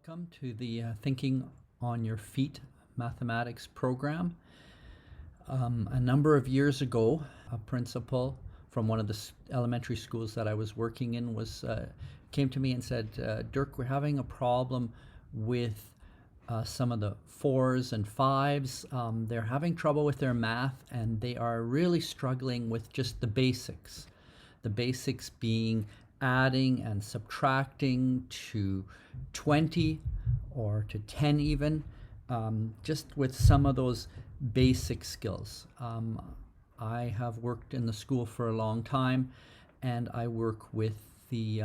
Welcome to the Thinking on Your Feet mathematics program. A number of years ago, a principal from one of the elementary schools that I was working in came to me and said, Dirk, we're having a problem with some of the fours and fives. They're having trouble with their math and they are really struggling with just the basics. The basics being adding and subtracting to 20 or to 10 even, just with some of those basic skills. I have worked in the school for a long time, and I work with the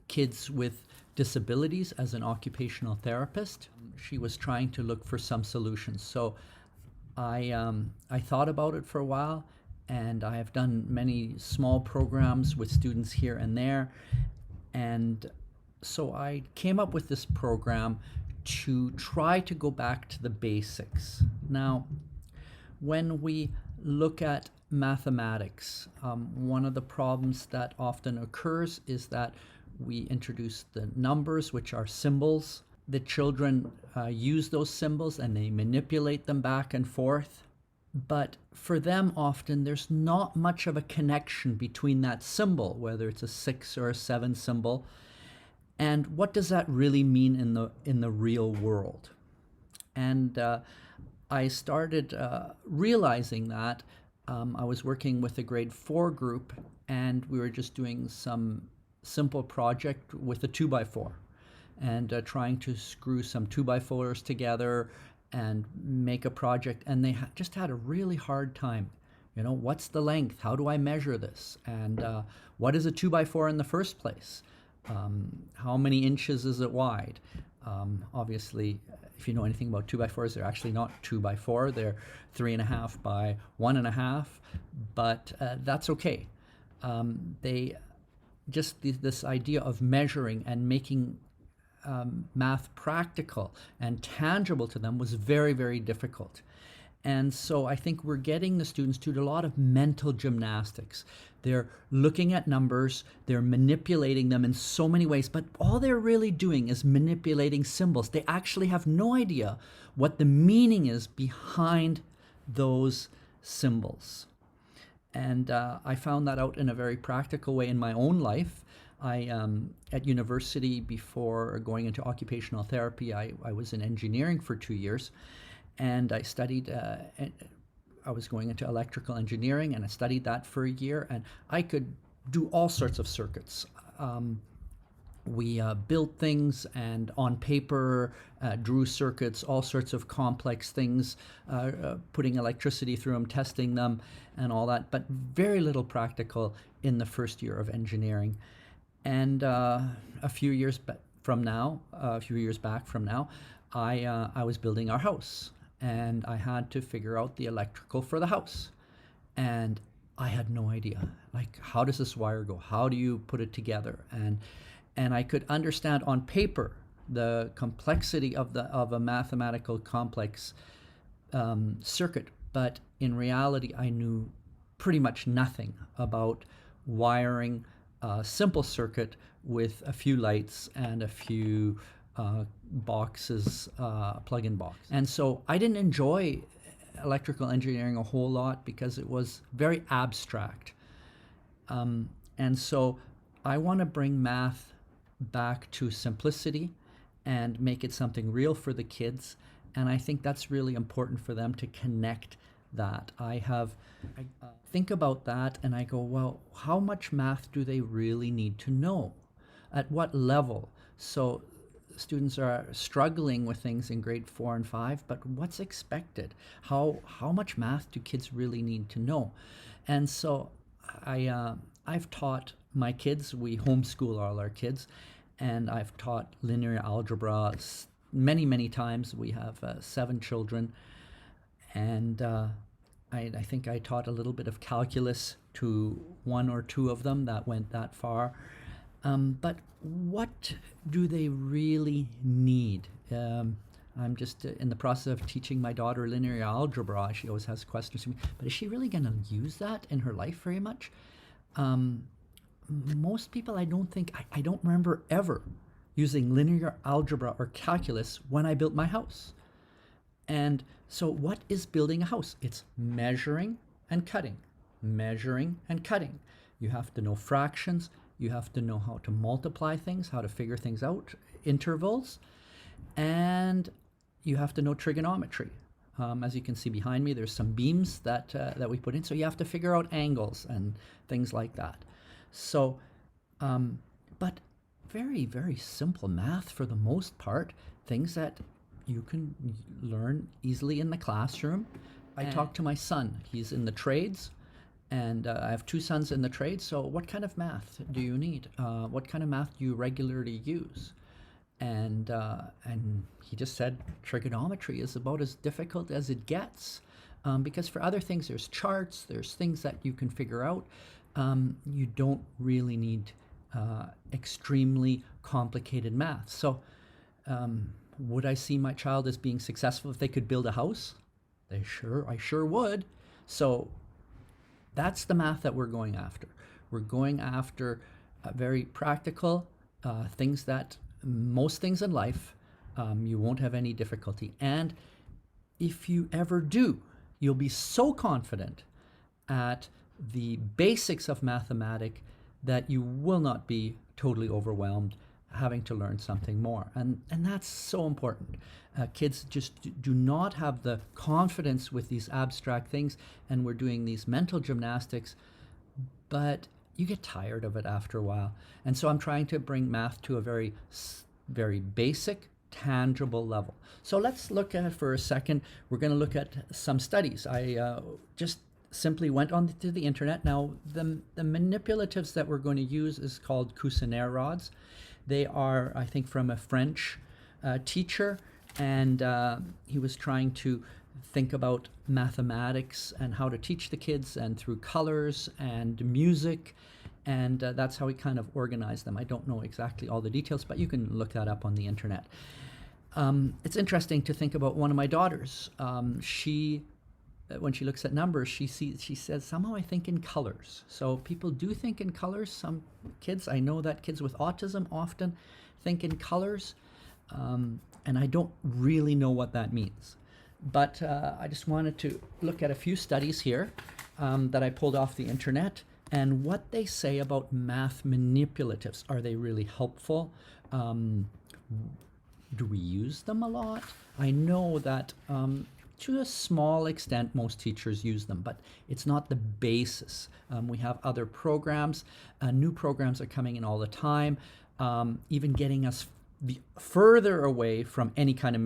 kids with disabilities as an occupational therapist. She was trying to look for some solutions. So I thought about it for a while, and I have done many small programs with students here and there. And so I came up with this program to try to go back to the basics. Now, when we look at mathematics, one of the problems that often occurs is that we introduce the numbers, which are symbols. The children use those symbols and they manipulate them back and forth. But for them, often there's not much of a connection between that symbol, whether it's a 6 or a 7 symbol, and what does that really mean in the real world. And I started realizing that. I was working with a grade 4 group, and we were just doing some simple project with a 2x4 and trying to screw some 2x4s together and make a project, and they just had a really hard time. What's the length? How do I measure this? And what is a 2x4 in the first place? How many inches is it wide? Obviously, if you know anything about 2x4s, they're actually not 2x4. They're 3.5 by 1.5, but that's okay. This idea of measuring and making math practical and tangible to them was very, very difficult. And so I think we're getting the students to do a lot of mental gymnastics. They're looking at numbers, they're manipulating them in so many ways, but all they're really doing is manipulating symbols. They actually have no idea what the meaning is behind those symbols. And I found that out in a very practical way in my own life. At university, before going into occupational therapy, I was in engineering for 2 years, and I studied, I was going into electrical engineering, and I studied that for a year, and I could do all sorts of circuits. We built things and on paper drew circuits, all sorts of complex things, putting electricity through them, testing them, and all that, but very little practical in the first year of engineering. And a few years back from now, I was building our house, and I had to figure out the electrical for the house. And I had no idea, like, how does this wire go? How do you put it together? And I could understand on paper the complexity of a mathematical complex circuit, but in reality, I knew pretty much nothing about wiring a simple circuit with a few lights and a few boxes, plug-in box. And so I didn't enjoy electrical engineering a whole lot because it was very abstract. And so I want to bring math back to simplicity and make it something real for the kids. And I think that's really important for them to connect that. I think about that and I go, well, how much math do they really need to know? At what level? So students are struggling with things in grade 4 and 5, but what's expected? How much math do kids really need to know? And so I've taught my kids, we homeschool all our kids, and I've taught linear algebra many, many times. We have 7 children, and I think I taught a little bit of calculus to 1 or 2 of them that went that far. But what do they really need? I'm just in the process of teaching my daughter linear algebra. She always has questions for me, but is she really going to use that in her life very much? Most people, I don't remember ever using linear algebra or calculus when I built my house. And so what is building a house? It's measuring and cutting, measuring and cutting. You have to know fractions. You have to know how to multiply things, how to figure things out, intervals, and you have to know trigonometry. As you can see behind me, there's some beams that we put in, so you have to figure out angles and things like that. So, but very, very simple math for the most part, things that you can learn easily in the classroom. I talk to my son. He's in the trades, and I have two sons in the trades. So what kind of math do you need? What kind of math do you regularly use? And he just said trigonometry is about as difficult as it gets, because for other things there's charts, there's things that you can figure out. You don't really need extremely complicated math. So would I see my child as being successful if they could build a house? I sure would. So that's the math that we're going after. We're going after very practical things that most things in life you won't have any difficulty. And if you ever do, you'll be so confident at the basics of mathematics that you will not be totally overwhelmed having to learn something more. And that's so important. Kids just do not have the confidence with these abstract things, and we're doing these mental gymnastics, but you get tired of it after a while. And so I'm trying to bring math to a very, very basic, tangible level. So let's look at it for a second. We're going to look at some studies. I just simply went onto the internet. Now, the manipulatives that we're going to use is called Cuisenaire rods. They are, I think, from a French teacher, and he was trying to think about mathematics and how to teach the kids, and through colors and music, and that's how he kind of organized them. I don't know exactly all the details, but you can look that up on the internet. It's interesting to think about one of my daughters. When she looks at numbers, she says, somehow I think in colors. So people do think in colors. Some kids, I know that kids with autism often think in colors, and I don't really know what that means. But I just wanted to look at a few studies here that I pulled off the internet, and what they say about math manipulatives. Are they really helpful? Do we use them a lot? I know that to a small extent, most teachers use them, but it's not the basis. We have other programs. New programs are coming in all the time, even getting us further away from any kind of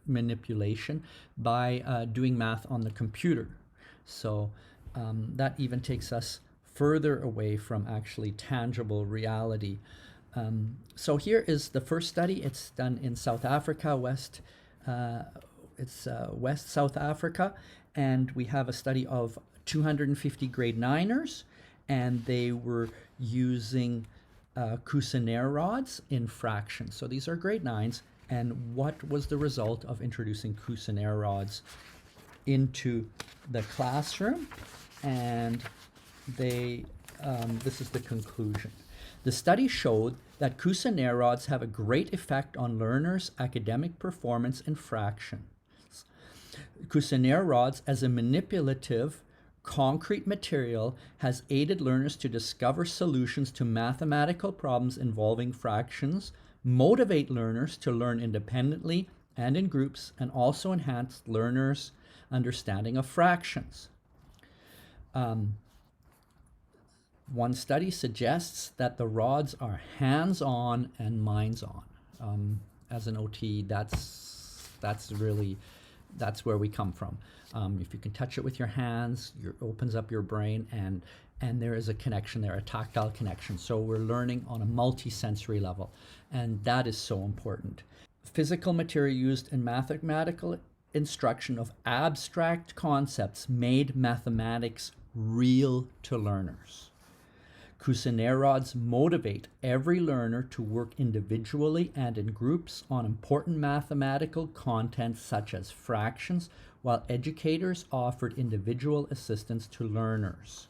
manipulation by doing math on the computer. So that even takes us further away from actually tangible reality. So here is the first study. It's done in South Africa, West South Africa, and we have a study of 250 grade 9ers, and they were using Cuisenaire rods in fractions. So these are grade 9s, and what was the result of introducing Cuisenaire rods into the classroom? And this is the conclusion. The study showed that Cuisenaire rods have a great effect on learners' academic performance in fractions. Cuisenaire rods, as a manipulative, concrete material, has aided learners to discover solutions to mathematical problems involving fractions, motivate learners to learn independently and in groups, and also enhance learners' understanding of fractions. One study suggests that the rods are hands-on and minds-on. As an OT, that's where we come from. If you can touch it with your hands, it opens up your brain, and there is a connection there, a tactile connection. So we're learning on a multi-sensory level, and that is so important. Physical material used in mathematical instruction of abstract concepts made mathematics real to learners. Cuisenaire rods motivate every learner to work individually and in groups on important mathematical content such as fractions, while educators offered individual assistance to learners.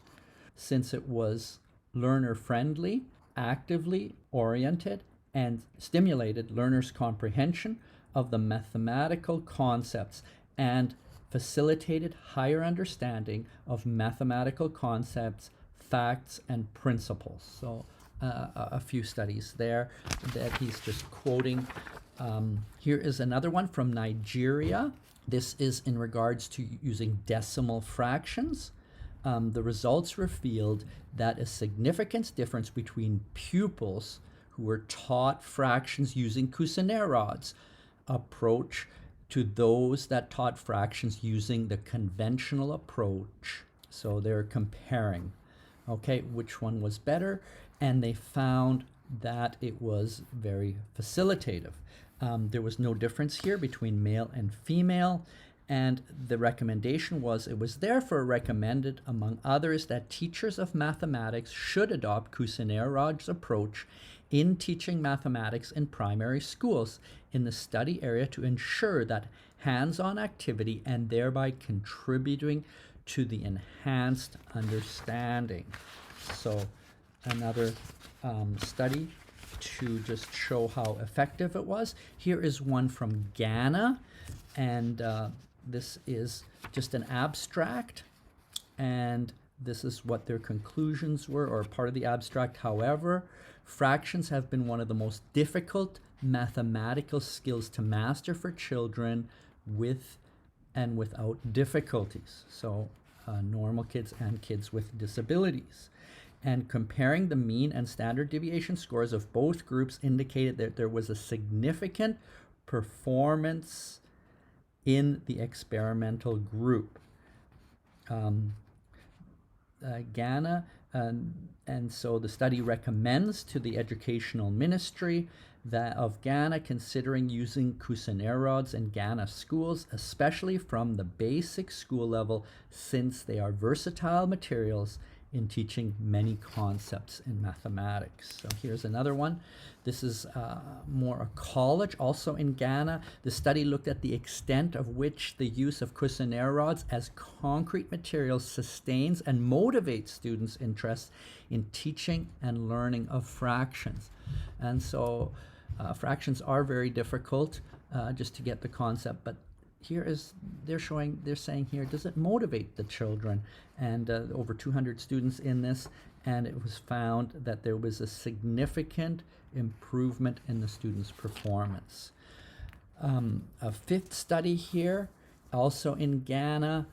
Since it was learner-friendly, actively oriented, and stimulated learners' comprehension of the mathematical concepts and facilitated higher understanding of mathematical concepts, facts, and principles. So a few studies there that he's just quoting. Here is another one from Nigeria. This is in regards to using decimal fractions. The results revealed that a significant difference between pupils who were taught fractions using Cuisenaire rods approach to those that taught fractions using the conventional approach. So they're comparing, okay, which one was better, and they found that it was very facilitative. There was no difference here between male and female, and the recommendation was, it was therefore recommended, among others, that teachers of mathematics should adopt Cuisenaire Rods' approach in teaching mathematics in primary schools in the study area to ensure that hands-on activity and thereby contributing to the enhanced understanding. So another study to just show how effective it was. Here is one from Ghana, and this is just an abstract, and this is what their conclusions were, or part of the abstract. However, fractions have been one of the most difficult mathematical skills to master for children with and without difficulties. So normal kids and kids with disabilities. And comparing the mean and standard deviation scores of both groups indicated that there was a significant performance in the experimental group. Ghana, and so the study recommends to the Educational Ministry that of Ghana considering using Cuisenaire rods in Ghana schools, especially from the basic school level, since they are versatile materials in teaching many concepts in mathematics. So here's another one. This is more a college, also in Ghana. The study looked at the extent of which the use of Cuisenaire rods as concrete materials sustains and motivates students' interest in teaching and learning of fractions. And so fractions are very difficult just to get the concept, but here is, they're saying here, does it motivate the children? And over 200 students in this, and it was found that there was a significant improvement in the students' performance. A fifth study here, also in Ghana,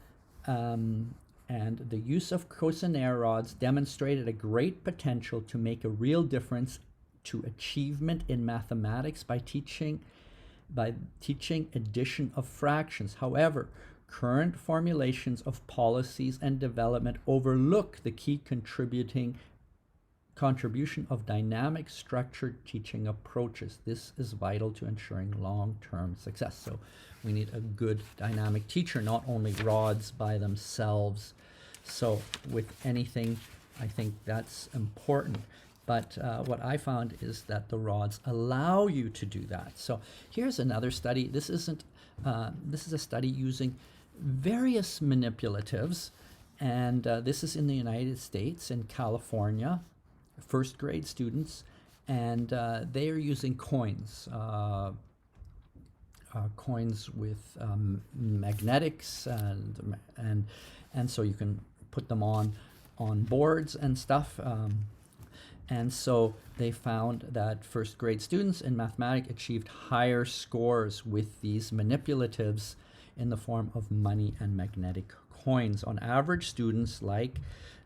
and the use of Cuisenaire rods demonstrated a great potential to make a real difference to achievement in mathematics by teaching addition of fractions. However, current formulations of policies and development overlook the key contribution of dynamic structured teaching approaches. This is vital to ensuring long-term success. So we need a good dynamic teacher, not only rods by themselves. So with anything, I think that's important. But what I found is that the rods allow you to do that. So here's another study. This is a study using various manipulatives, and this is in the United States, in California, first grade students, and they are using coins, coins with magnetics, and so you can put them on boards and stuff. And so they found that first grade students in mathematics achieved higher scores with these manipulatives in the form of money and magnetic coins. On average, students like,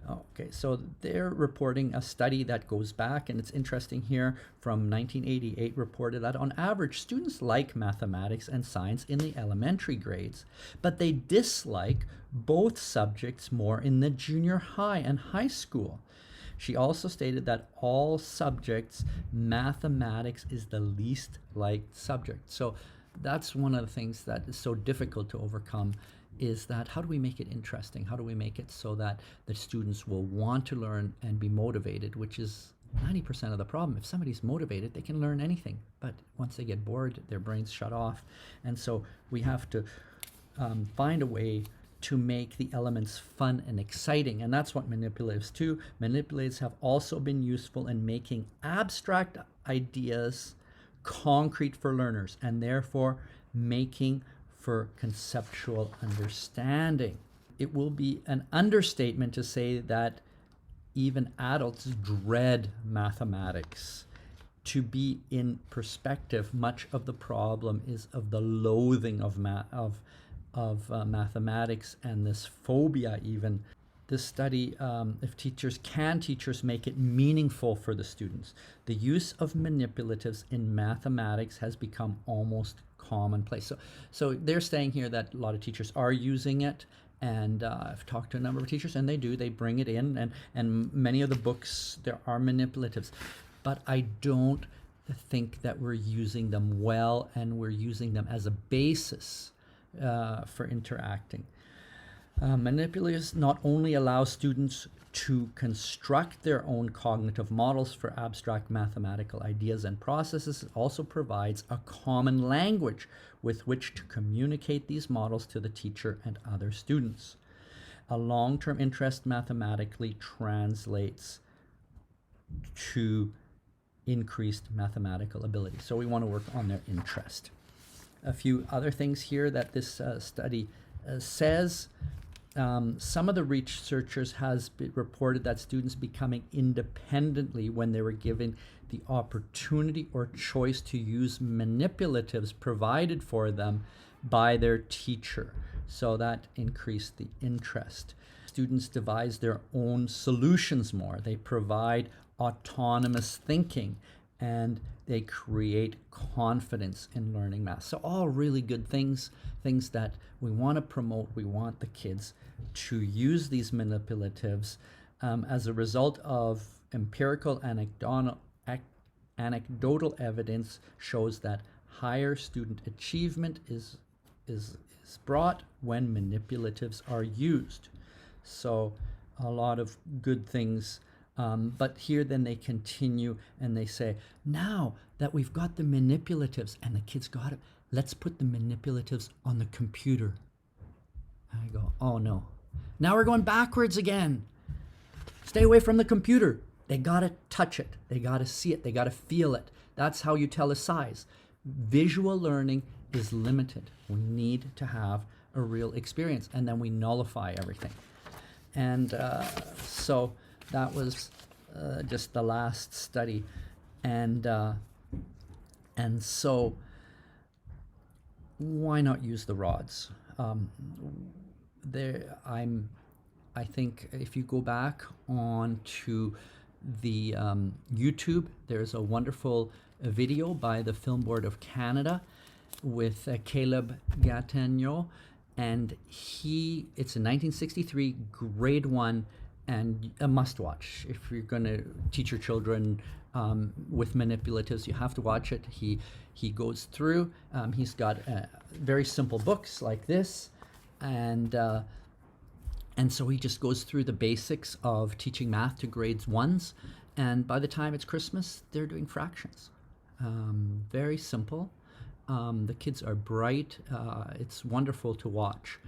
okay, so they're reporting a study that goes back, and it's interesting here, from 1988, reported that on average, students like mathematics and science in the elementary grades, but they dislike both subjects more in the junior high and high school. She also stated that all subjects, mathematics is the least liked subject. So that's one of the things that is so difficult to overcome, is that how do we make it interesting? How do we make it so that the students will want to learn and be motivated, which is 90% of the problem. If somebody's motivated, they can learn anything. But once they get bored, their brains shut off. And so we have to find a way to make the elements fun and exciting. And that's what manipulatives do. Manipulatives have also been useful in making abstract ideas concrete for learners, and therefore making for conceptual understanding. It will be an understatement to say that even adults dread mathematics. To be in perspective, much of the problem is of the loathing of mathematics, and this phobia even. This study, if teachers make it meaningful for the students. The use of manipulatives in mathematics has become almost commonplace. So they're saying here that a lot of teachers are using it, and I've talked to a number of teachers, and they bring it in, and many of the books, there are manipulatives. But I don't think that we're using them well, and we're using them as a basis for interacting. Manipulatives not only allow students to construct their own cognitive models for abstract mathematical ideas and processes, it also provides a common language with which to communicate these models to the teacher and other students. A long-term interest mathematically translates to increased mathematical ability. So we want to work on their interest. A few other things here that this study says. Some of the researchers has reported that students becoming independently when they were given the opportunity or choice to use manipulatives provided for them by their teacher. So that increased the interest. Students devise their own solutions more. They provide autonomous thinking, and they create confidence in learning math. So all really good things that we want to promote. We want the kids to use these manipulatives. As a result of empirical anecdotal evidence shows that higher student achievement is brought when manipulatives are used. So a lot of good things. But here then they continue and they say, now that we've got the manipulatives and the kids got it, let's put the manipulatives on the computer. And I go, oh no. Now we're going backwards again. Stay away from the computer. They got to touch it. They got to see it. They got to feel it. That's how you tell a size. Visual learning is limited. We need to have a real experience, and then we nullify everything. And so that was just the last study, and so why not use the rods? I think if you go back on to the YouTube, there's a wonderful video by the Film Board of Canada with Caleb Gattegno, and it's a 1963 grade 1 and a must-watch. If you're going to teach your children with manipulatives, you have to watch it. He goes through. He's got very simple books like this, and so he just goes through the basics of teaching math to grades 1s, and by the time it's Christmas, they're doing fractions. Very simple. The kids are bright. It's wonderful to watch.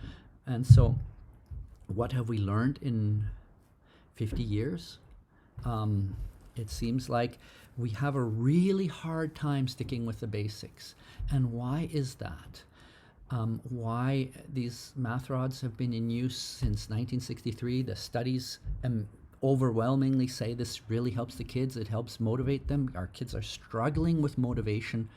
And so what have we learned in 50 years? It seems like we have a really hard time sticking with the basics. And why is that? Why these math rods have been in use since 1963. The studies overwhelmingly say this really helps the kids. It helps motivate them. Our kids are struggling with motivation.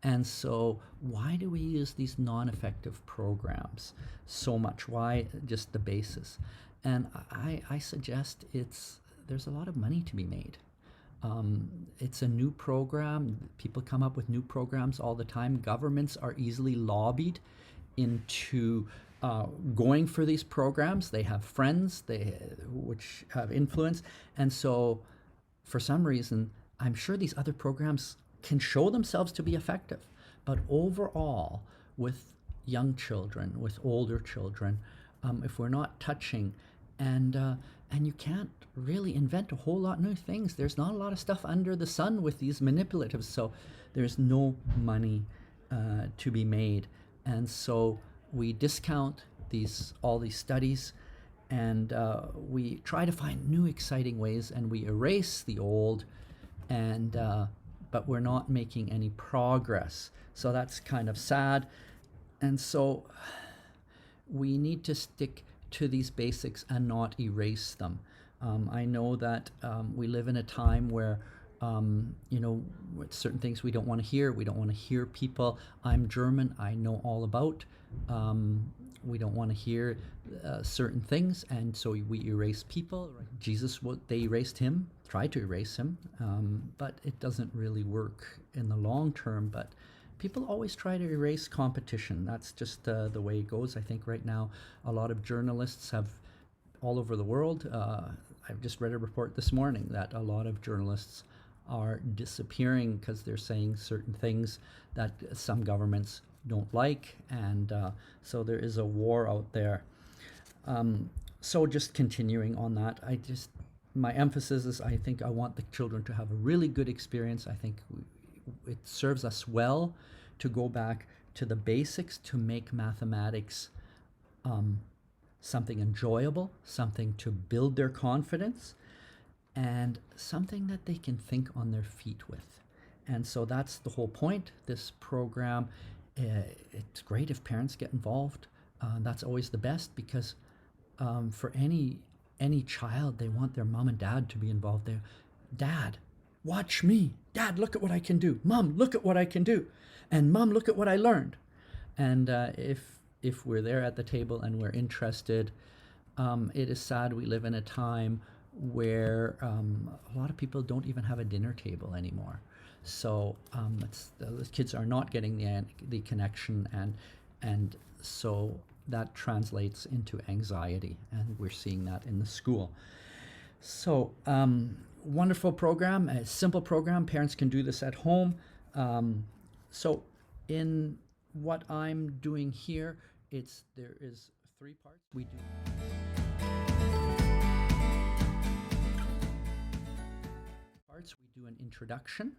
And so why do we use these non-effective programs so much? Why just the basis? And I suggest there's a lot of money to be made. It's a new program. People come up with new programs all the time. Governments are easily lobbied into going for these programs. They have friends which have influence. And so for some reason, I'm sure these other programs can show themselves to be effective. But overall, with young children, with older children, if we're not touching, and you can't really invent a whole lot new things. There's not a lot of stuff under the sun with these manipulatives, so there's no money to be made. And so we discount all these studies, and we try to find new exciting ways, and we erase the old, and but we're not making any progress. So that's kind of sad. And so we need to stick to these basics and not erase them. I know that we live in a time where, with certain things we don't want to hear. We don't want to hear people, I'm German, I know all about. We don't want to hear certain things, and so we erase people. Jesus, they erased him, tried to erase him, but it doesn't really work in the long term. But people always try to erase competition. That's just the way it goes. I think right now a lot of journalists have, all over the world, I've just read a report this morning that a lot of journalists are disappearing because they're saying certain things that some governments don't like, and so there is a war out there. So just continuing on that, my emphasis is, I think I want the children to have a really good experience. I think it serves us well to go back to the basics, to make mathematics something enjoyable, something to build their confidence, and something that they can think on their feet with. And so that's the whole point. This program, it's great if parents get involved. That's always the best, because for any child, they want their mom and dad to be involved there. Dad, watch me. Dad, look at what I can do. Mom, look at what I can do. And Mom, look at what I learned. And if we're there at the table and we're interested, it is sad we live in a time where a lot of people don't even have a dinner table anymore. So the kids are not getting the connection, and so that translates into anxiety, and we're seeing that in the school. So wonderful program, a simple program. Parents can do this at home. So in what I'm doing here, there is 3 parts. We do an introduction,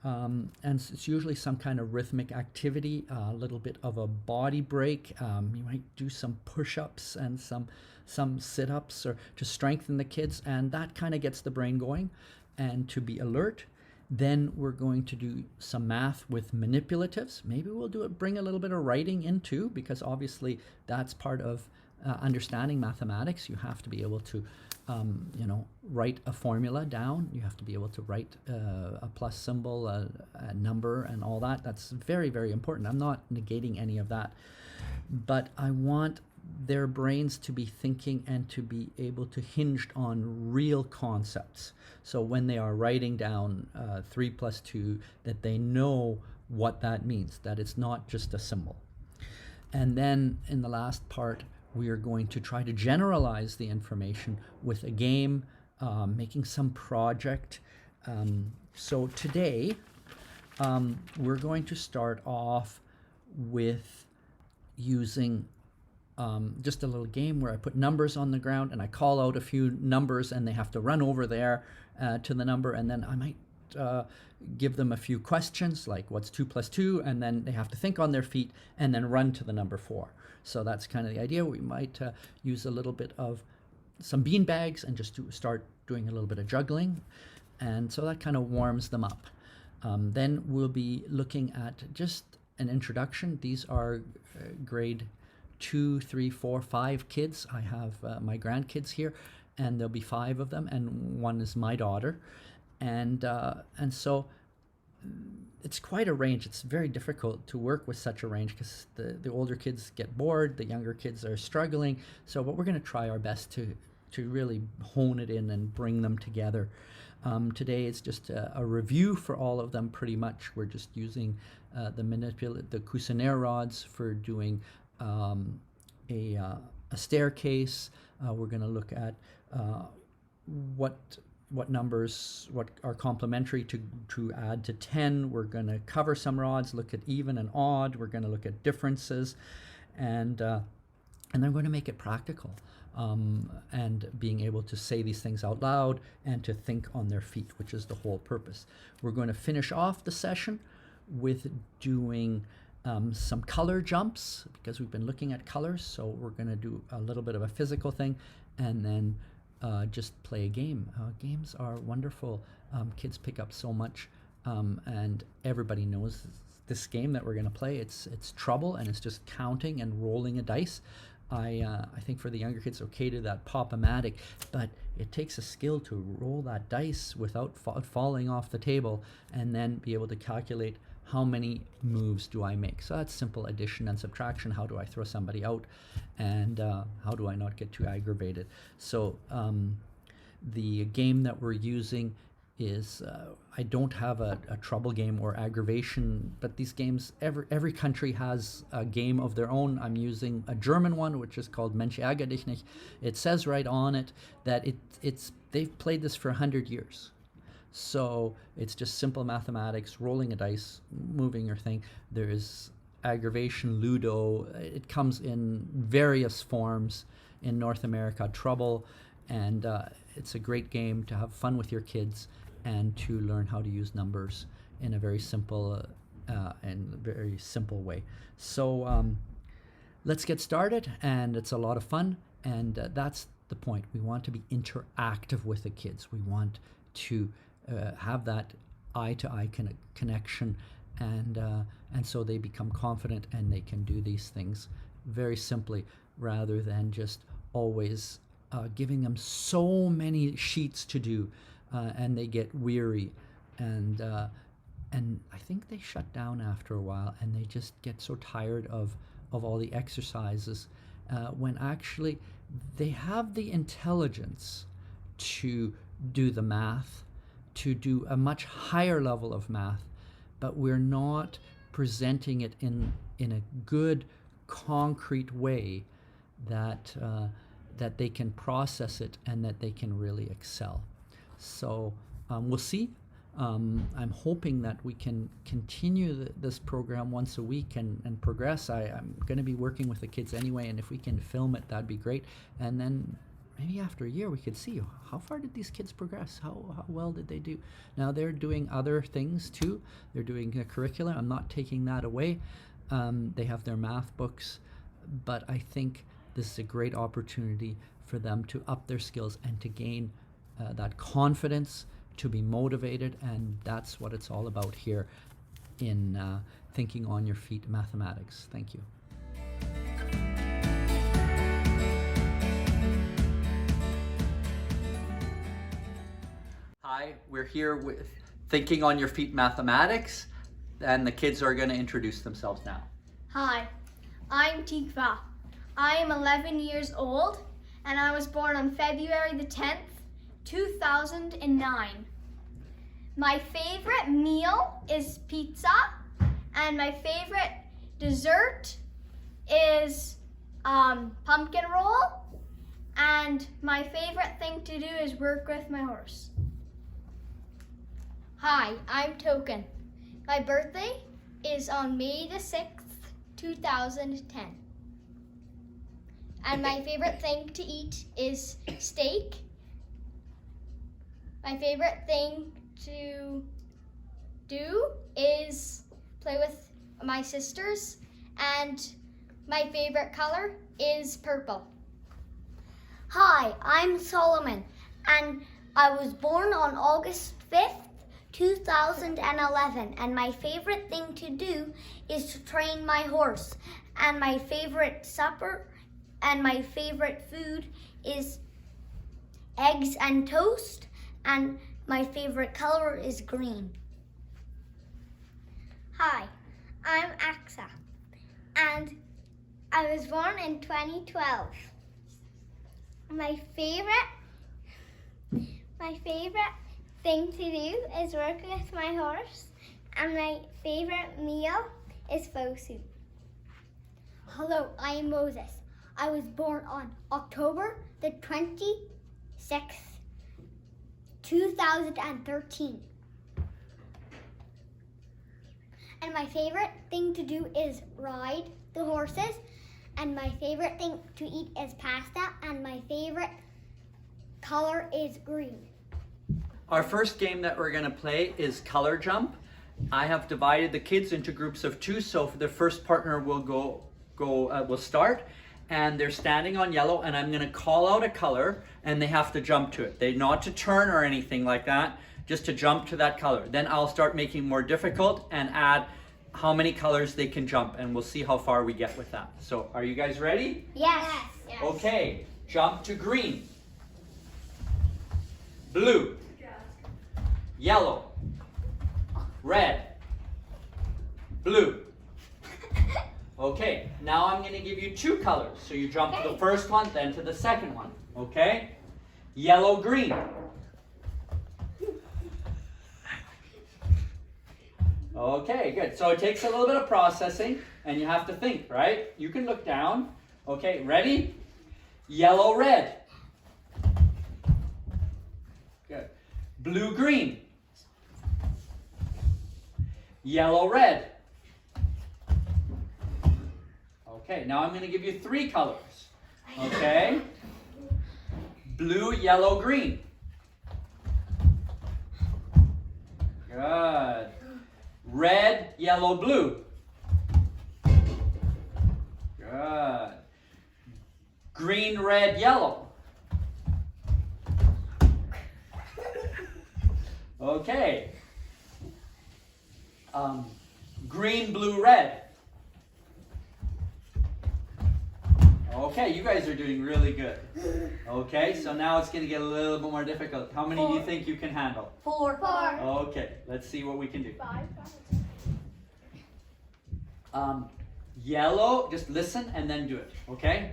and it's usually some kind of rhythmic activity, a little bit of a body break. You might do some push-ups and some sit-ups, or to strengthen the kids, and that kind of gets the brain going and to be alert. Then we're going to do some math with manipulatives. Maybe we'll bring a little bit of writing in too, because obviously that's part of understanding mathematics. You have to be able to write a formula down. You have to be able to write a plus symbol, a number, and all that. That's very, very important. I'm not negating any of that, but I want their brains to be thinking and to be able to hinge on real concepts. So when they are writing down 3 plus 2, that they know what that means, that it's not just a symbol. And then in the last part, we are going to try to generalize the information with a game, making some project. So today, we're going to start off with using just a little game where I put numbers on the ground and I call out a few numbers, and they have to run over there to the number, and then I might give them a few questions like what's 2 plus 2, and then they have to think on their feet and then run to the number 4. So that's kind of the idea. We might use a little bit of some bean bags and just start doing a little bit of juggling, and so that kind of warms them up. Then we'll be looking at just an introduction. These are grade 2, 3, 4, 5 kids. I have my grandkids here, and there'll be 5 of them, and one is my daughter, and so it's quite a range. It's very difficult to work with such a range because the older kids get bored, the younger kids are struggling. So, but we're going to try our best to really hone it in and bring them together. Today it's just a review for all of them. Pretty much, we're just using the Cuisenaire rods for doing a staircase. We're going to look at what numbers are complementary to add to 10. We're going to cover some rods, look at even and odd. We're going to look at differences, and then we're going to make it practical, and being able to say these things out loud and to think on their feet, which is the whole purpose. We're going to finish off the session with doing some color jumps because we've been looking at colors. So we're going to do a little bit of a physical thing, and then just play a game. Games are wonderful. Kids pick up so much, and everybody knows this game that we're going to play. It's Trouble, and it's just counting and rolling a dice. I think for the younger kids, okay to that Pop-O-Matic, but it takes a skill to roll that dice without falling off the table, and then be able to calculate how many moves do I make. So that's simple addition and subtraction. How do I throw somebody out, and how do I not get too aggravated? So the game that we're using is I don't have a trouble game or aggravation, but these games, every country has a game of their own. I'm using a German one, which is called Mensch ärger dich nicht. It says right on it that they've played this for 100 years. So it's just simple mathematics, rolling a dice, moving your thing. There's aggravation, Ludo. It comes in various forms in North America, Trouble, and it's a great game to have fun with your kids and to learn how to use numbers in a very simple way. So let's get started, and it's a lot of fun, and that's the point. We want to be interactive with the kids. We want to have that eye-to-eye connection, and so they become confident and they can do these things very simply, rather than just always giving them so many sheets to do, and they get weary, and I think they shut down after a while, and they just get so tired of all the exercises, when actually they have the intelligence to do the math, to do a much higher level of math, but we're not presenting it in a good, concrete way that they can process it and that they can really excel. So we'll see. I'm hoping that we can continue this program once a week and progress. I'm going to be working with the kids anyway, and if we can film it, that'd be great. And then maybe after a year we could see how far did these kids progress, how well did they do. Now they're doing other things too. They're doing a curriculum. I'm not taking that away. They have their math books, but I think this is a great opportunity for them to up their skills and to gain that confidence, to be motivated, and that's what it's all about here in Thinking on Your Feet Mathematics. Thank you. Hi, we're here with Thinking on Your Feet Mathematics, and the kids are going to introduce themselves now. Hi, I'm Tikva. I am 11 years old, and I was born on February the 10th, 2009. My favorite meal is pizza, and my favorite dessert is pumpkin roll, and my favorite thing to do is work with my horse. Hi, I'm Token. My birthday is on May the 6th, 2010. And my favorite thing to eat is steak. My favorite thing to do is play with my sisters, and my favorite color is purple. Hi, I'm Solomon, and I was born on August 5th, 2011, and my favorite thing to do is to train my horse, and my favorite supper and my favorite food is eggs and toast, and my favorite color is green. Hi, I'm Aksa, and I was born in 2012. My favorite thing to do is work with my horse, and my favorite meal is pho soup. Hello, I am Moses. I was born on October the 26th, 2013. And my favorite thing to do is ride the horses, and my favorite thing to eat is pasta, and my favorite color is green. Our first game that we're going to play is Color Jump, I have divided the kids into groups of 2, so the first partner will will start, and they're standing on yellow, and I'm going to call out a color, and they have to jump to it. They not to turn or anything like that, just to jump to that color. Then I'll start making it more difficult and add how many colors they can jump, and we'll see how far we get with that. So are you guys ready? Yes. Yes. Okay, jump to green, blue, yellow, red, blue. Okay, now I'm going to give you 2 colors. So you jump to the first one, then to the second one. Okay? Yellow, green. Okay, good. So it takes a little bit of processing, and you have to think, right? You can look down. Okay, ready? Yellow, red. Good. Blue, green. Yellow, red. Okay, now I'm going to give you 3 colors. Okay? Blue, yellow, green. Good. Red, yellow, blue. Good. Green, red, yellow. Okay. Green, blue, red. Okay, you guys are doing really good. Okay, so now it's going to get a little bit more difficult. How many do you think you can handle? 4. 4. Okay, let's see what we can do. 5. Yellow, just listen and then do it, okay?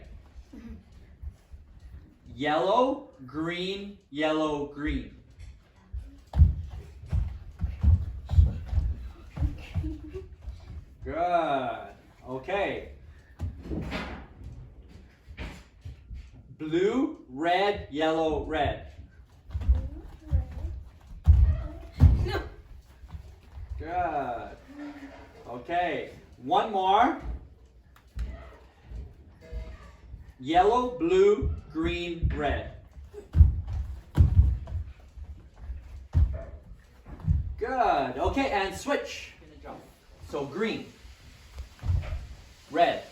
Yellow, green, yellow, green. Good. Okay. Blue, red, yellow, red. Good. Okay. One more. Yellow, blue, green, red. Good. Okay, and switch. So green, red,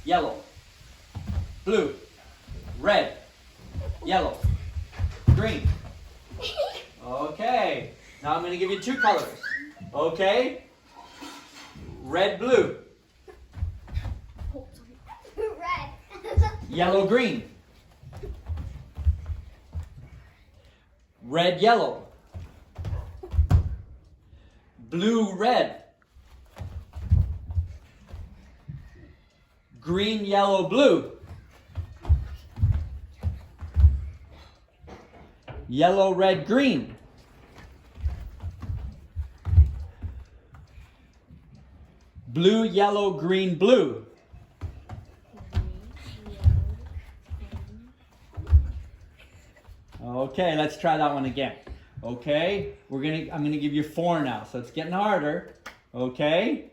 yellow, blue, red, yellow, green. Okay. Now I'm going to give you 2 colors. Okay? Red, blue. Red. Yellow, green. Red, yellow. Blue, red. Green, yellow, blue. Yellow, red, green. Blue, yellow, green, blue. Okay, let's try that one again. Okay, I'm gonna give you 4 now, so it's getting harder. Okay.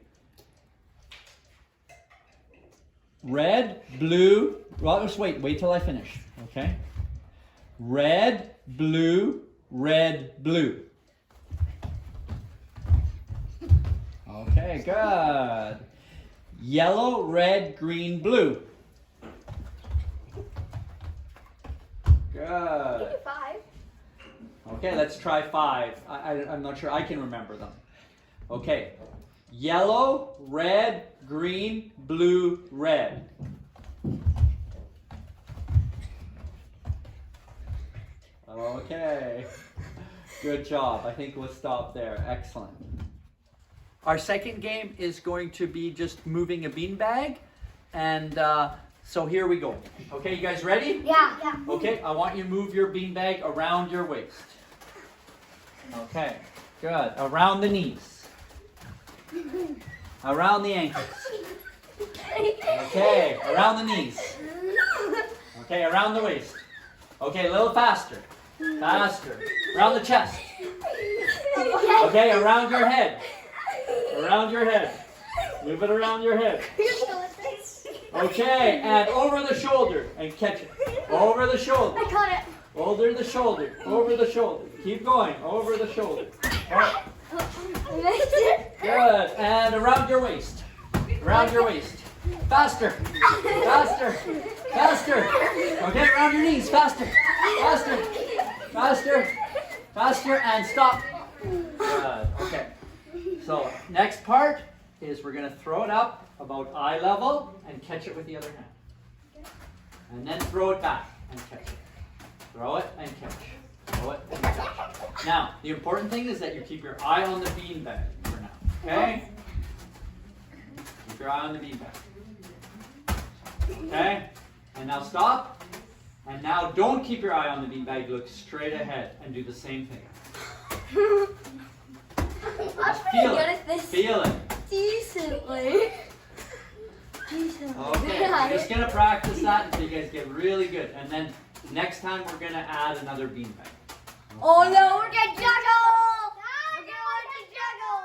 Red, blue. Well, just wait till I finish. Okay. Red, blue, red, blue. Okay, good. Yellow, red, green, blue. Good. 5. Okay, let's try 5. I'm not sure I can remember them. Okay. Yellow, red, green, blue, red. Okay. Good job. I think we'll stop there. Excellent. Our second game is going to be just moving a beanbag. And so here we go. Okay, you guys ready? Yeah. Okay, I want you to move your beanbag around your waist. Okay, good. Around the knees. Around the ankles. Okay, around the knees. Okay, around the waist. Okay, a little faster. Faster. Around the chest. Okay, around your head. Around your head. Move it around your head. Okay, and over the shoulder. And catch it. Over the shoulder. I caught it. Over the shoulder. Over the shoulder. Keep going. Over the shoulder. Good. And around your waist. Around your waist. Faster. Faster. Faster. Okay, around your knees. Faster. Faster. Faster. Faster. And stop. Good. Okay. So next part is we're going to throw it up about eye level and catch it with the other hand. And then throw it back and catch it. Throw it and catch. Throw it and catch. Now, the important thing is that you keep your eye on the beanbag for now. Okay? Keep your eye on the beanbag. Okay? And now stop. And now don't keep your eye on the beanbag. Look straight ahead and do the same thing. Just feel it. Feel it. Decently. Okay, we're just going to practice that until you guys get really good. And then next time we're going to add another beanbag. Oh no, we're gonna juggle! We're going to juggle!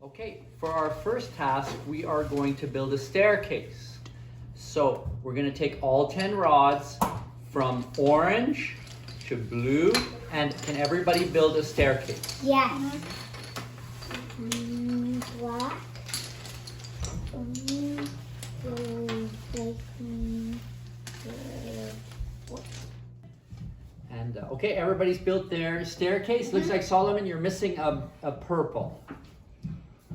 Okay, for our first task, we are going to build a staircase. So we're going to take all 10 rods from orange to blue, and can everybody build a staircase? Yes. Black. And okay, everybody's built their staircase. Looks like Solomon, you're missing a purple.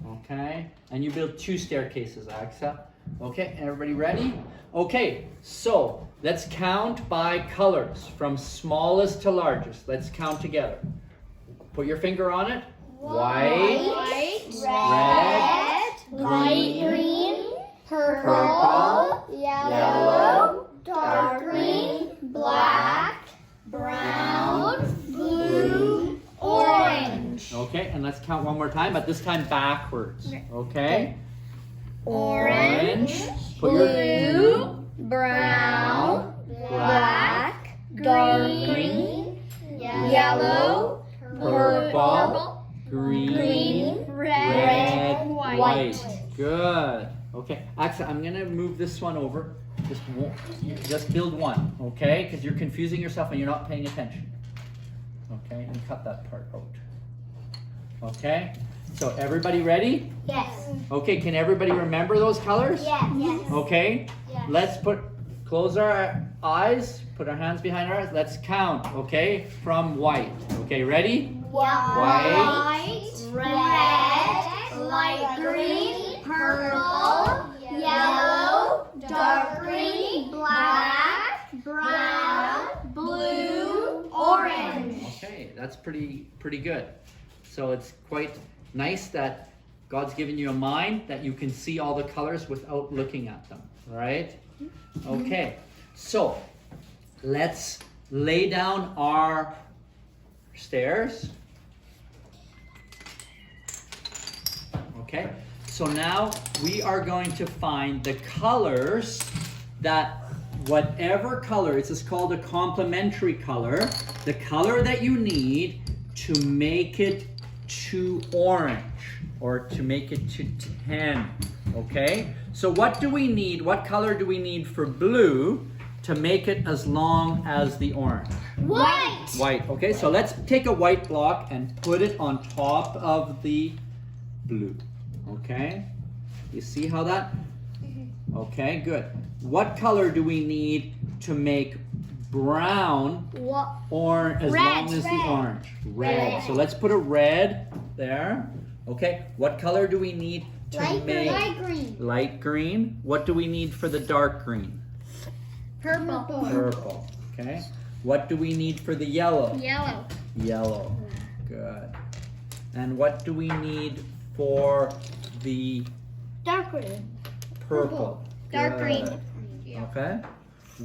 Okay, and you built 2 staircases, Axa. Okay, everybody ready? Okay, so let's count by colors from smallest to largest. Let's count together. Put your finger on it. White, Red, light green, purple, yellow, dark green, black, brown, blue, orange. Okay, and let's count one more time, but this time backwards. Okay? Orange, Put your blue, brown, black, dark green, yellow, purple, green, red, white. Good. Okay, Axa, I'm gonna move this one over. Just build one, okay? Because you're confusing yourself and you're not paying attention. Okay, and cut that part out. Okay, so everybody ready? Yes. Okay, can everybody remember those colors? Yes. Okay, Yes. let's close our eyes, put our hands behind our eyes. Let's count, okay, from white. Okay, ready? White, red, light green, purple, yellow, dark green, black, brown, blue, orange. Okay, that's pretty good. So it's quite nice that God's given you a mind that you can see all the colors without looking at them, all right? Okay, so let's lay down our stairs. Okay, so now we are going to find the colors that whatever color, it's just called a complementary color, the color that you need to make it to orange or to make it to 10, okay? So what do we need, what color do we need for blue to make it as long as the orange? White. White, okay, so let's take a white block and put it on top of the blue, okay? You see how that? Okay, good. What color do we need to make brown or as long as the orange? Red. So let's put a red there. Okay, what color do we need to make? Light green. Light green. What do we need for the dark green? Purple. Purple. Okay. What do we need for the yellow? Yellow. Yellow. Good. And what do we need for the Dark green. purple? Dark green. Good. Okay.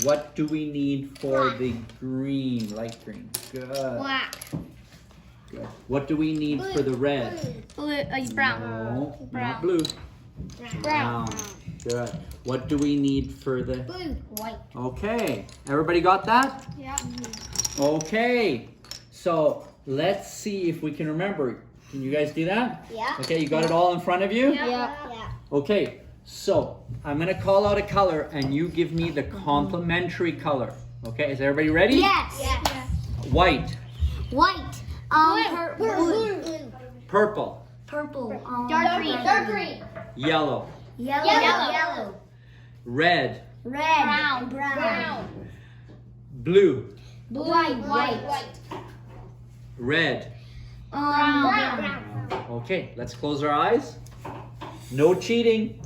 What do we need for the green, light green? Good. Black. Good. What do we need for the red? Blue. Brown. No, Brown. not blue. Brown. Good. What do we need for the... Blue. White. Okay. Everybody got that? Yeah. Okay. So let's see if we can remember. Can you guys do that? Yeah. Okay, you got it all in front of you? Yeah. Okay. So I'm gonna call out a color and you give me the complementary color. Okay, is everybody ready? Yes. White, White. Blue. purple, Purple. Dark green. yellow, Yellow. red, Red. Brown. blue, White. red. Brown. Okay, let's close our eyes. No cheating.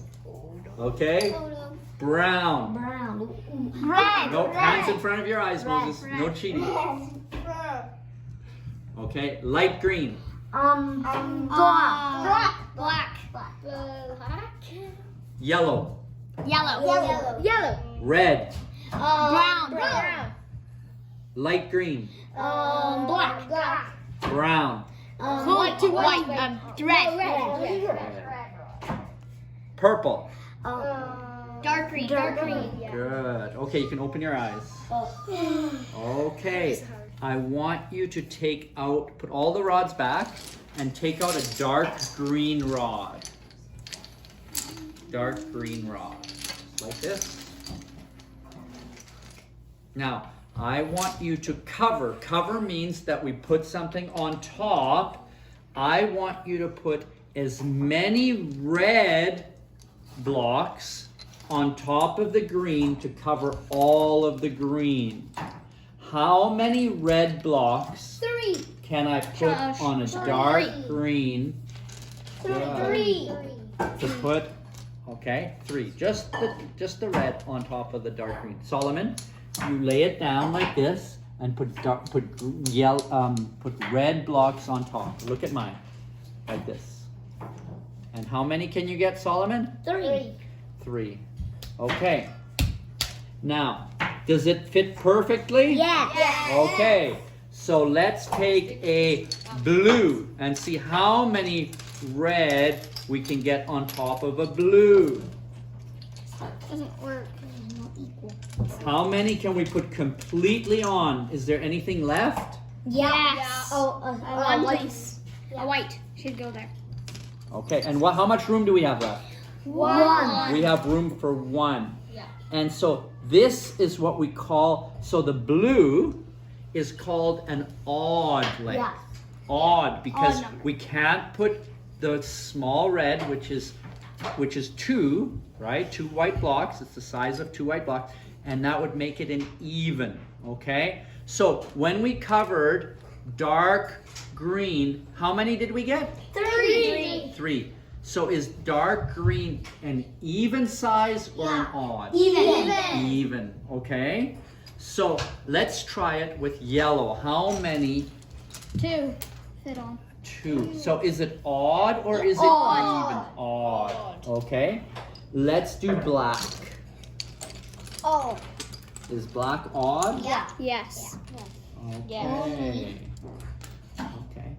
Okay, brown. Red. No, hands in front of your eyes, Moses. No cheating. Okay, light green, Black. yellow, Yellow. red, Brown. light green, Black. brown, Red. purple. Dark green. Good. Okay, you can open your eyes. Okay, I want you to put all the rods back and take out a dark green rod. Dark green rod. Like this. Now, I want you to cover. Cover means that we put something on top. I want you to put as many red blocks on top of the green to cover all of the green. How many red blocks 3. can I put on a dark green? Three. To put, okay, 3. Just the red on top of the dark green. Solomon, you lay it down like this and put red blocks on top. Look at mine, like this. And how many can you get, Solomon? 3. Okay. Now, does it fit perfectly? Yes. Okay. So let's take a blue and see how many red we can get on top of a blue. Doesn't work. How many can we put completely on? Is there anything left? Yes. One place. A white should go there. Okay. And how much room do we have left? One. We have room for 1. Yeah. And so this is what we call, so the blue is called an odd length. Yeah. Odd, because Odd number. we can't put the small red, which is 2, right? 2 white blocks. It's the size of 2 white blocks, and that would make it an even, okay? So when we covered dark green, how many did we get? 3. 3. So is dark green an even size or an odd? Even, okay? So let's try it with yellow. How many? 2. Fit on. 2. So is it odd or is it even? Odd. Okay. Let's do black. Oh. Is black odd? Yes. Okay. Okay.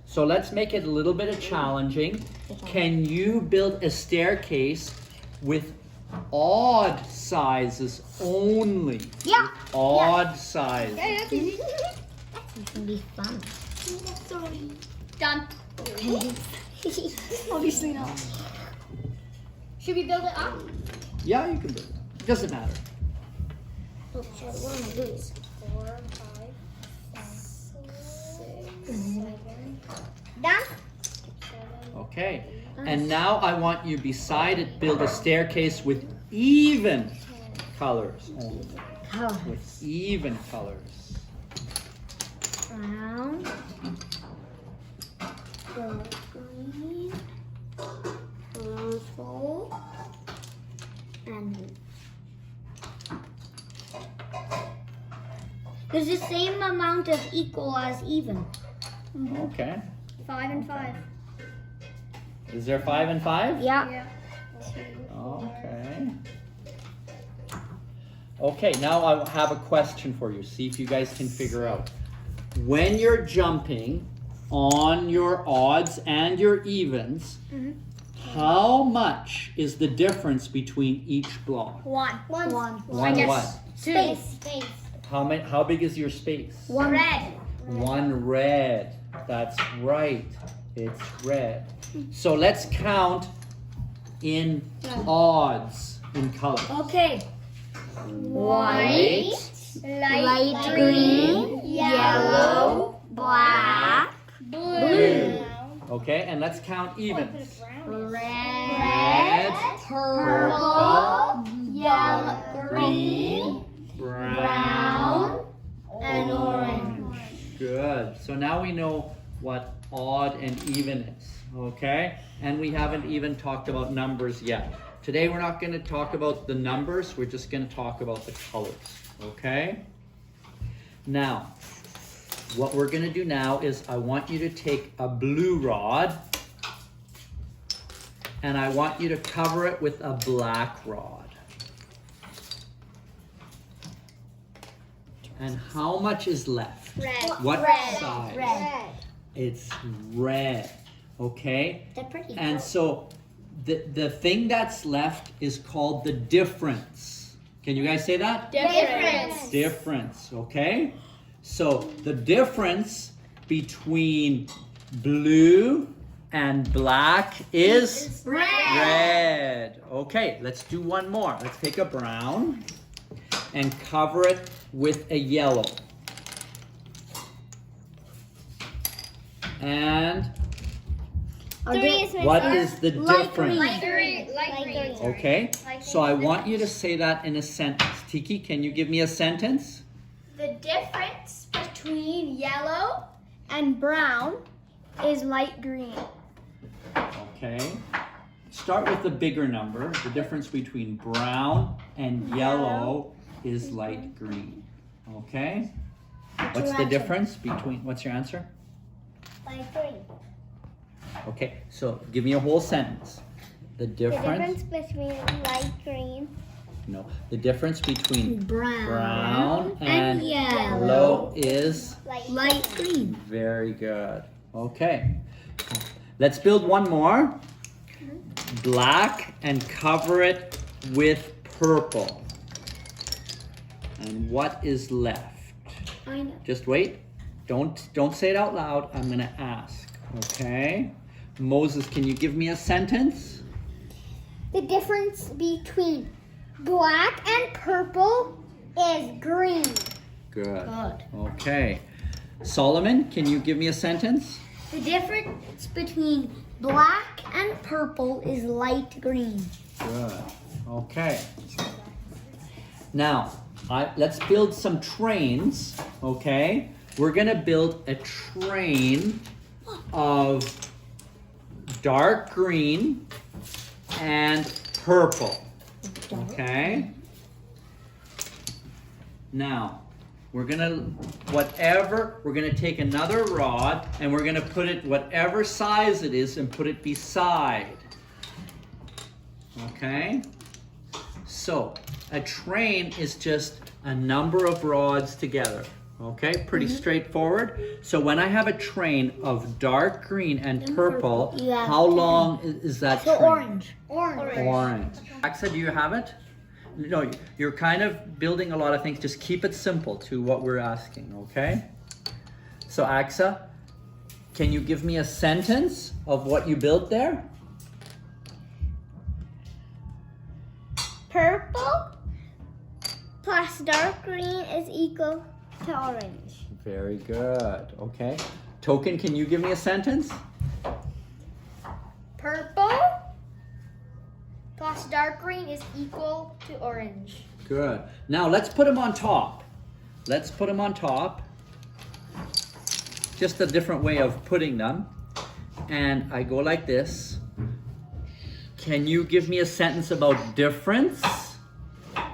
So let's make it a little bit of challenging. Can you build a staircase with odd sizes only? Yeah. Odd size. That's easy. That's gonna be fun. Done. Obviously not. Should we build it up? Yeah, you can build it. Doesn't matter. What am I doing? 4, 5, 6, 7. Done? Okay. And now I want you beside it build a staircase with even colors only. With even colors. Brown. Green. Purple. And there's the same amount of equal as even. Okay. 5 and 5. Is there 5 and 5? Yeah. Okay. Okay, now I have a question for you. See if you guys can figure out. When you're jumping on your odds and your evens, how much is the difference between each block? 1. One guess what? 2. Space. How big is your space? One. Red. 1 red. That's right. It's red. So let's count in odds in color. Okay. White, Light green, yellow, black, blue. Okay, and let's count evens. Red, purple, yellow, green, brown, and orange. Good. So now we know what odd and even is. Okay? And we haven't even talked about numbers yet. Today we're not going to talk about the numbers, we're just going to talk about the colors. Okay? Now, what we're going to do now is I want you to take a blue rod and I want you to cover it with a black rod. And how much is left? Red. What Red. size? Red. It's red. Okay? They're pretty. And so the thing that's left is called the difference. Can you guys say that? Difference. Difference, okay? So the difference between blue and black is red. Okay, let's do one more. Let's take a brown and cover it with a yellow. And what is the difference? Light green. Okay, so I want you to say that in a sentence. Tiki, can you give me a sentence? The difference between yellow and brown is light green. Okay. Start with the bigger number. The difference between brown and yellow is light green. Okay? What's the difference between, what's your answer? Light green. Okay, so give me a whole sentence. The The difference, difference between light green no, the difference between Brown and yellow. yellow is Light green. very good. Okay. Let's build one more. Black and cover it with purple. And what is left? I know. Just wait. Don't say it out loud. I'm gonna ask. Okay? Moses, can you give me a sentence? The difference between black and purple is green. Good. Okay. Solomon, can you give me a sentence? The difference between black and purple is light green. Good. Okay. Now, let's build some trains, okay? We're gonna build a train of dark green and purple, okay? Now, we're gonna take another rod and we're gonna put it whatever size it is and put it beside. Okay? So, a train is just a number of rods together. Okay? Pretty straightforward. So when I have a train of dark green and purple, you have how long is that So train? orange. Orange. Axa, do you have it? No, you're kind of building a lot of things. Just keep it simple to what we're asking, okay? So Axa, can you give me a sentence of what you built there? Purple plus dark green is equal to orange. Very good, okay. Token, can you give me a sentence? Purple plus dark green is equal to orange. Good. Now let's put them on top. Let's put them on top. Just a different way of putting them. And I go like this. Can you give me a sentence about difference?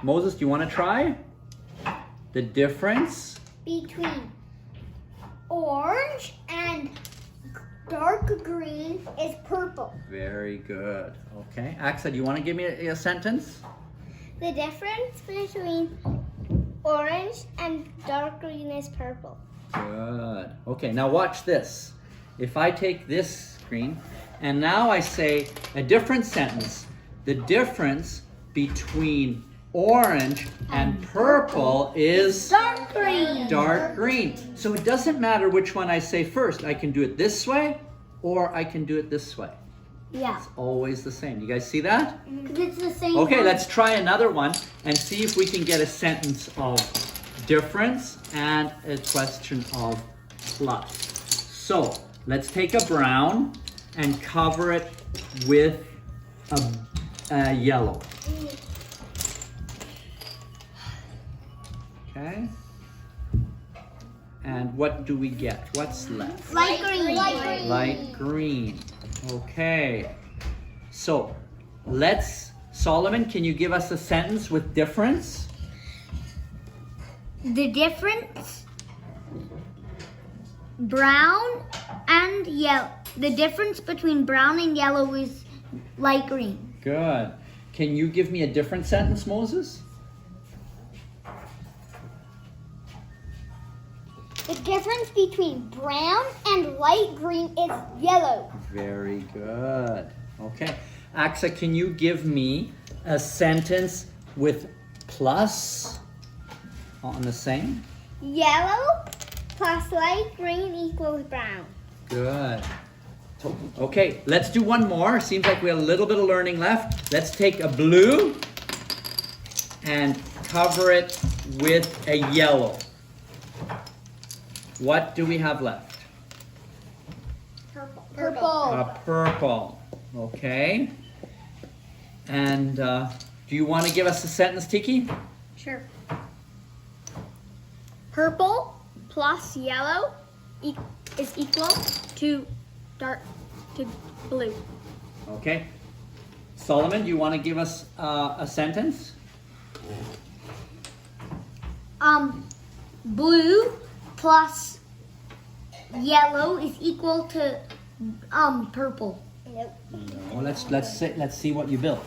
Moses, do you want to try? The difference? Between orange and dark green is purple. Very good. Okay. Axa, do you want to give me a sentence? The difference between orange and dark green is purple. Good. Okay, now watch this. If I take this screen and now I say a different sentence, the difference between orange and purple is Dark green. dark green. So it doesn't matter which one I say first. I can do it this way or I can do it this way. Yeah. It's always the same. You guys see that? Because it's the same Okay, one. let's try another one and see if we can get a sentence of difference and a question of plus. So, let's take a brown and cover it with a yellow. Okay. And what do we get? What's left? Light green. Light green. Okay. So, Solomon, can you give us a sentence with difference? The difference, brown and yellow. The difference between brown and yellow is light green. Good. Can you give me a different sentence, Moses? The difference between brown and light green is yellow. Very good. Okay. Axa, can you give me a sentence with plus on the same? Yellow plus light green equals brown. Good. Okay, let's do one more. Seems like we have a little bit of learning left. Let's take a blue and cover it with a yellow. What do we have left? Purple. A purple. Okay. And do you want to give us a sentence, Tiki? Sure. Purple plus yellow is equal to blue. Okay. Solomon, do you want to give us a sentence? Blue plus yellow is equal to purple. Well, let's see what you built.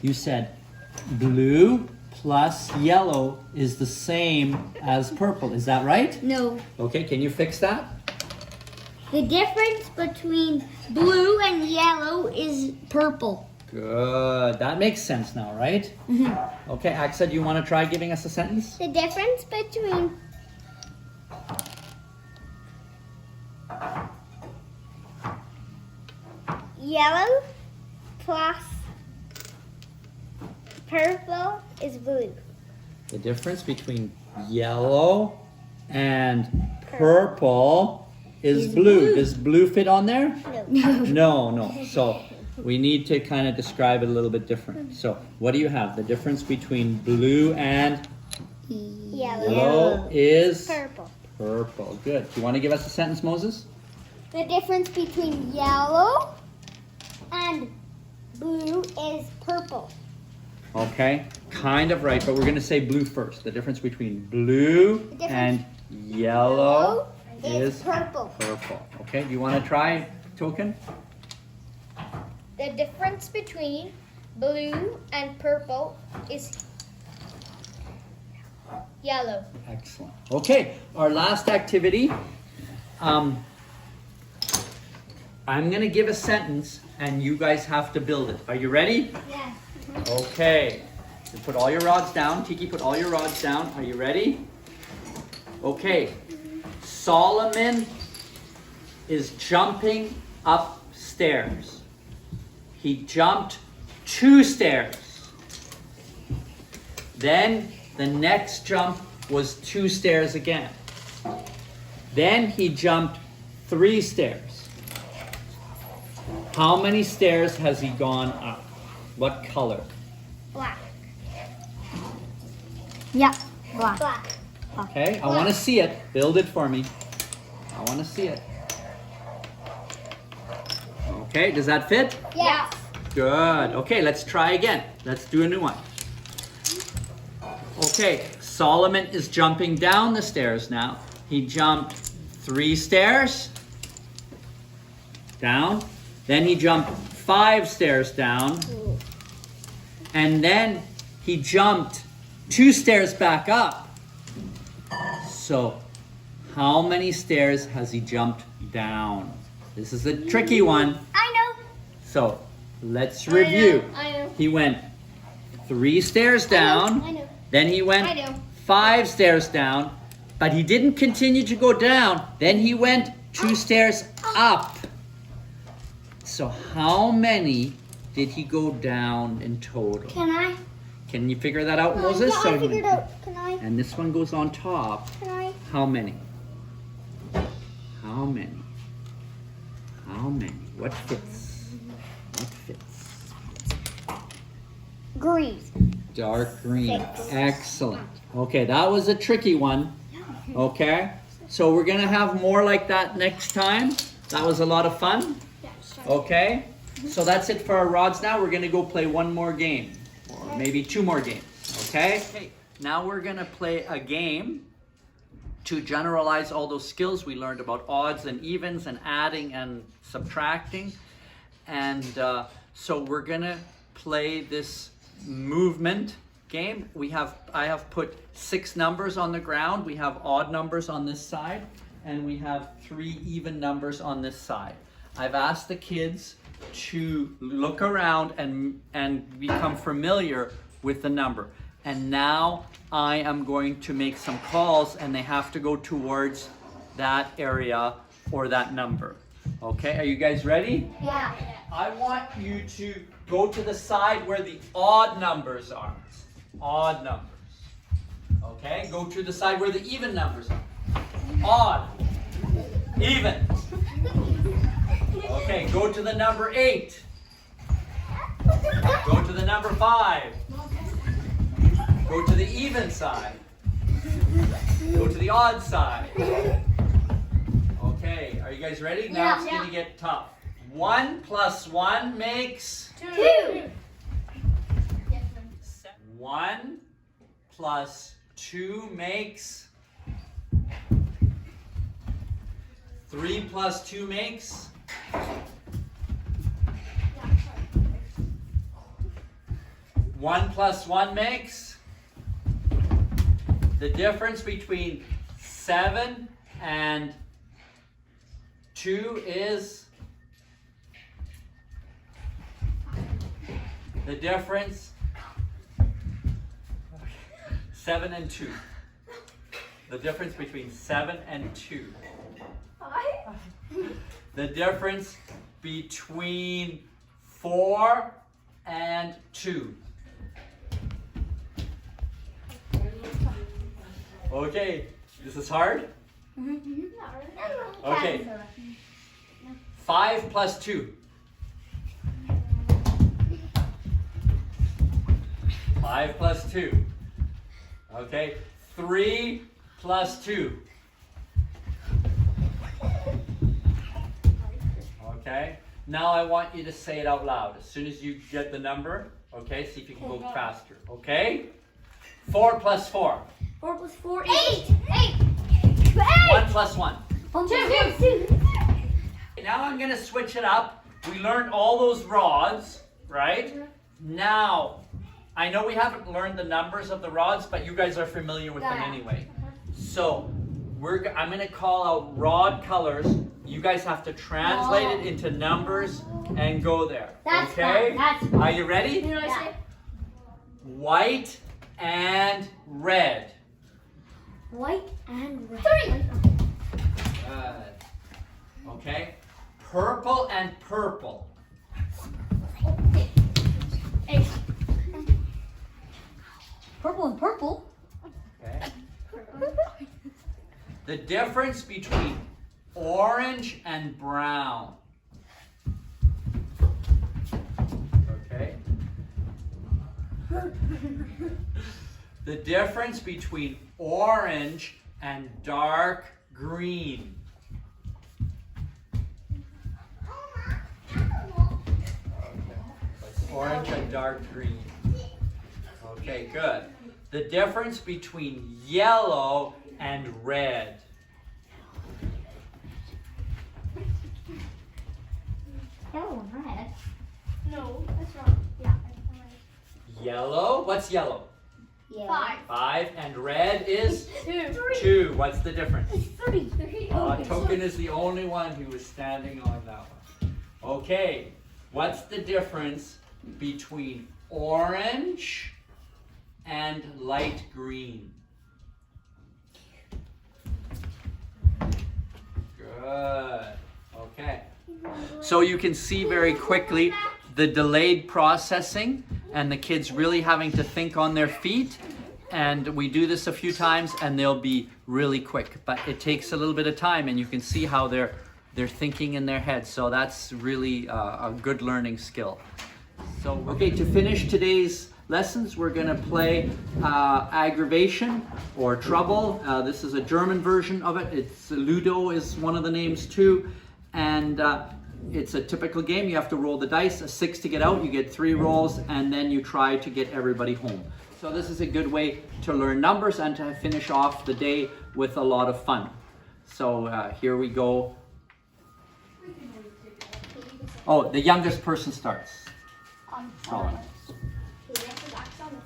You said blue plus yellow is the same as purple. Is that right? No. Okay, can you fix that? The difference between blue and yellow is purple. Good. That makes sense now, right? Mm-hmm. Okay, Axa, do you want to try giving us a sentence? The difference between yellow plus purple is blue. The difference between yellow and purple is blue. Does blue fit on there? No. So we need to kind of describe it a little bit different. So what do you have? The difference between blue and yellow is Purple. purple. Good. Do you want to give us a sentence, Moses? The difference between yellow and blue is purple. Okay, kind of right, but we're going to say blue first. The difference between blue and yellow is purple. purple. Okay, do you want to try, Token? The difference between blue and purple is yellow. Excellent. Okay, our last activity. I'm going to give a sentence and you guys have to build it. Are you ready? Yes. Okay. You put all your rods down. Tiki, put all your rods down. Are you ready? Okay. Solomon is jumping upstairs. He jumped 2 stairs. Then the next jump was 2 stairs again. Then he jumped 3 stairs. How many stairs has he gone up? What color? Black. Yeah, black. Black. Okay, I want to see it. Build it for me. I want to see it. Okay, does that fit? Yes. Good. Okay, let's try again. Let's do a new one. Okay, Solomon is jumping down the stairs now. He jumped 3 stairs down. Then he jumped 5 stairs down. And then he jumped 2 stairs back up. So, how many stairs has he jumped down? This is a tricky one. I know. So, let's review. I know. He went 3 stairs down. I know. Then he went I know. 5 stairs down. But he didn't continue to go down. Then he went 2 stairs up. So So how many did he go down in total? Can you figure that out, Moses? Yeah, I figured out. Can I? And this one goes on top. Can I? How many? How many? How many? What fits? What fits? Green. Dark green. 6. Excellent. Okay, that was a tricky one. Okay, so we're gonna have more like that next time. That was a lot of fun. Okay, so that's it for our rods now. We're gonna go play one more game, or maybe 2 more games. Okay, now we're gonna play a game to generalize all those skills we learned about odds and evens and adding and subtracting. And so we're gonna play this movement game. I have put 6 numbers on the ground. We have odd numbers on this side, and we have 3 even numbers on this side. I've asked the kids to look around and become familiar with the number. And now I am going to make some calls, and they have to go towards that area or that number. Okay, are you guys ready? Yeah. I want you to go to the side where the odd numbers are. Odd numbers. Okay, go to the side where the even numbers are. Odd. Even. Okay, go to the number 8. Go to the number 5. Go to the even side. Go to the odd side. Okay, are you guys ready? Now it's going to get tough. 1 plus 1 makes 2. 1 plus 2 makes 3 plus 2 makes 1 plus 1 makes the difference between 7 and 2 is the difference 7 and 2. The difference between 7 and 2. The difference between 4 and 2. Okay, this is hard? Okay. 5 plus 2. 5 plus 2. Okay. 3 plus 2. Okay. Now I want you to say it out loud. As soon as you get the number, okay, see if you can go faster. Okay? 4 plus 4. 4 plus 4 8. 1 plus 1. 2. Now I'm going to switch it up. We learned all those rods, right? Now, I know we haven't learned the numbers of the rods, but you guys are familiar with them anyway. So, I'm going to call out rod colors. You guys have to translate it into numbers and go there. That's okay? fun. That's fun. Are you ready? You know what I say? White and red. White and red. 3. Good. Okay. Purple and purple. 8. Purple and purple. Okay. The difference between orange and brown. Okay. The difference between orange and dark green. That's orange and dark green. Okay, good. The difference between yellow and red. Yellow and red. No, that's wrong. Yeah. Yellow, what's yellow? Yeah. 5. 5, and red is 2. 2. What's the difference? 3. Token is the only one who was standing on that one. Okay, what's the difference between orange and light green? Good. Okay. So you can see very quickly the delayed processing and the kids really having to think on their feet. And we do this a few times and they'll be really quick, but it takes a little bit of time, and you can see how they're thinking in their head. So that's really a good learning skill. So, okay, to finish today's lessons, we're going to play aggravation or trouble. This is a German version of it. It's Ludo is one of the names too, and it's a typical game. You have to roll the dice, a 6 to get out. You get 3 rolls, and then you try to get everybody home. So this is a good way to learn numbers and to finish off the day with a lot of fun. So here we go. Oh, the youngest person starts. Solomon.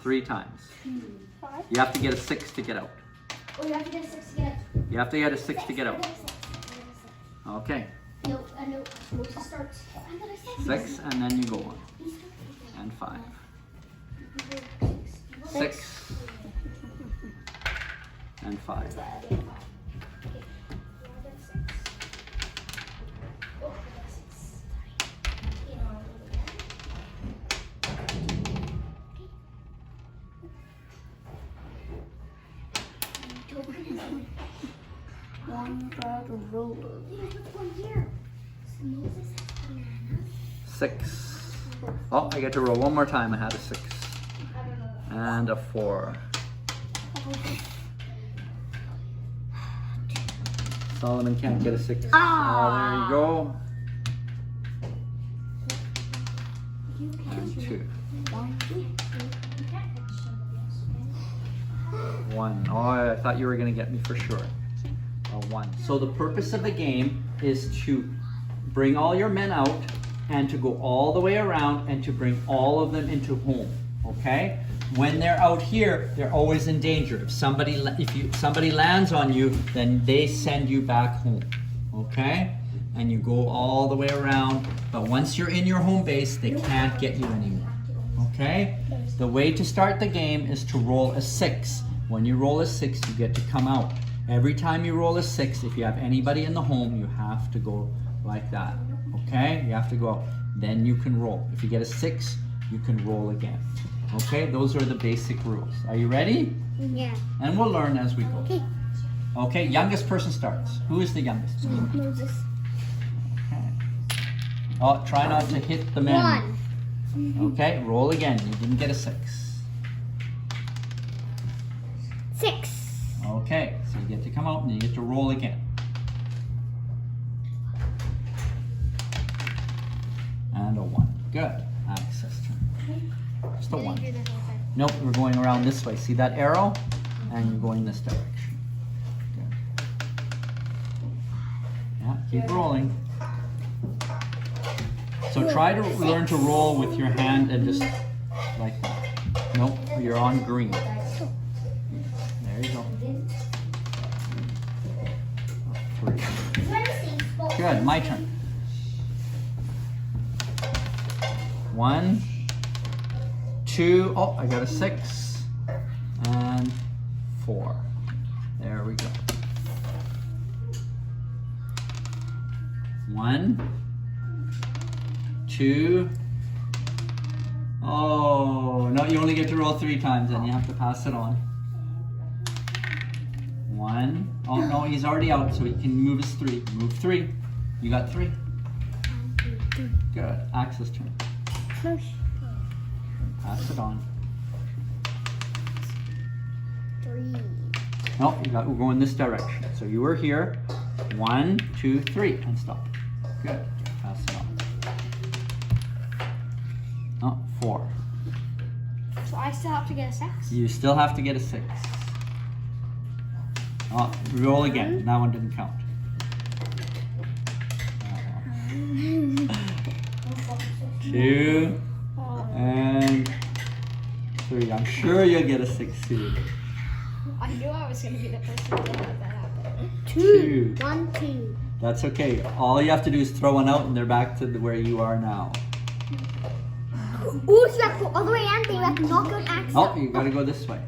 3 times. You have to get a 6 to get out. Oh, you have to get a 6 to get out. You have to get a 6 to get out. Okay. No, Moses starts. 6, and then you go on. And 5. 6 and 5. Here. 6. Oh, I get to roll one more time. I had a 6. And a 4. Solomon can't get a 6. There you go. And 2. 1. Oh, I thought you were going to get me for sure. A 1. So the purpose of the game is to bring all your men out and to go all the way around and to bring all of them into home. Okay? When they're out here, they're always in danger. If somebody lands on you, then they send you back home. Okay? And you go all the way around. But once you're in your home base, they can't get you anymore. Okay? The way to start the game is to roll a 6. When you roll a 6, you get to come out. Every time you roll a 6, if you have anybody in the home, you have to go like that. Okay? You have to go out. Then you can roll. If you get a 6, you can roll again. Okay? Those are the basic rules. Are you ready? Yeah. And we'll learn as we go. Okay. Okay, youngest person starts. Who is the youngest? Moses. Okay. Oh, try not to hit the men. 1. Okay, roll again. You didn't get a 6. 6. Okay, so you get to come out and you get to roll again. And a 1. Good. Access turn. Just a 1. Nope, we're going around this way. See that arrow? And you're going this direction. Good. Yeah, keep rolling. So try to learn to roll with your hand and just like that. Nope, you're on green. There you go. 3. Good, my turn. 1, 2, oh, I got a 6, and 4. There we go. 1, 2. Oh, no, you only get to roll 3 times, and you have to pass it on. 1. Oh, no, he's already out, so he can move his 3. Move 3. You got 3. Good. Axe's turn. Pass it on. 3. No, we're going this direction. So you were here. 1, 2, 3, and stop. Good. Pass it on. Oh, 4. So I still have to get a 6? You still have to get a 6. Oh, roll again. That one didn't count. 2 and 3. I'm sure you'll get a 6 soon. I knew I was going to be the person to let that happen. 2. 1, 2. That's okay. All you have to do is throw one out and they're back to where you are now. Ooh, so you have to go all the way in, then you have to knock out Axel. Oh, you gotta go this way.